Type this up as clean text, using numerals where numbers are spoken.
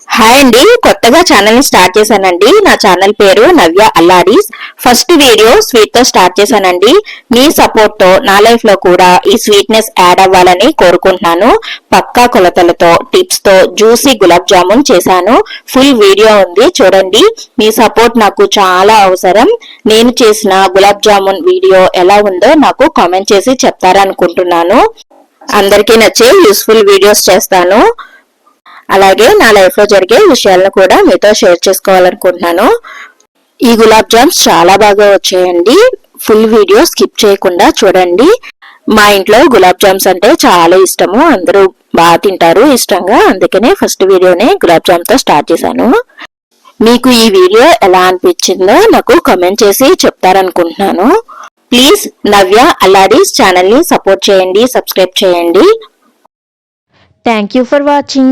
Hi అండి, కొత్తగా channel ని స్టార్ట్ చేశానండి. నా ఛానల్ పేరు నవ్య అల్లారీస్. ఫస్ట్ వీడియో స్వీట్ తో స్టార్ట్ చేశానండి. మీ సపోర్ట్ తో నా లైఫ్ లో కూడా ఈ స్వీట్నెస్ యాడ్ అవ్వాలని కోరుకుంటున్నాను. పక్కా కొలతలతో టిప్స్ తో జ్యూసీ గులాబ్ జామున్ చేశాను. ఫుల్ వీడియో ఉంది చూడండి. మీ సపోర్ట్ నాకు చాలా అవసరం. నేను చేసిన గులాబ్ జామున్ వీడియో ఎలా ఉందో నాకు కామెంట్ చేసి చెప్తారనుకుంటున్నాను. అందరికీ నచ్చే యూస్ఫుల్ వీడియోస్ చేస్తాను. అలాగే నా లైఫ్ లో జరిగే విషయాలను కూడా మీతో షేర్ చేసుకోవాలనుకుంటున్నాను. ఈ గులాబ్ జామ్స్ చాలా బాగా వచ్చాయండి. ఫుల్ వీడియో స్కిప్ చేయకుండా చూడండి. మా ఇంట్లో గులాబ్ జామ్స్ అంటే చాలా ఇష్టము. అందరూ బాగా తింటారు ఇష్టంగా. అందుకనే ఫస్ట్ వీడియోనే గులాబ్ జామ్ తో స్టార్ట్ చేశాను. మీకు ఈ వీడియో ఎలా అనిపించిందో నాకు కామెంట్ చేసి చెప్తారనుకుంటున్నాను. ప్లీజ్ నవ్య అల్లారీస్ ఛానల్ ని సపోర్ట్ చేయండి, సబ్స్క్రైబ్ చేయండి. Thank you for watching.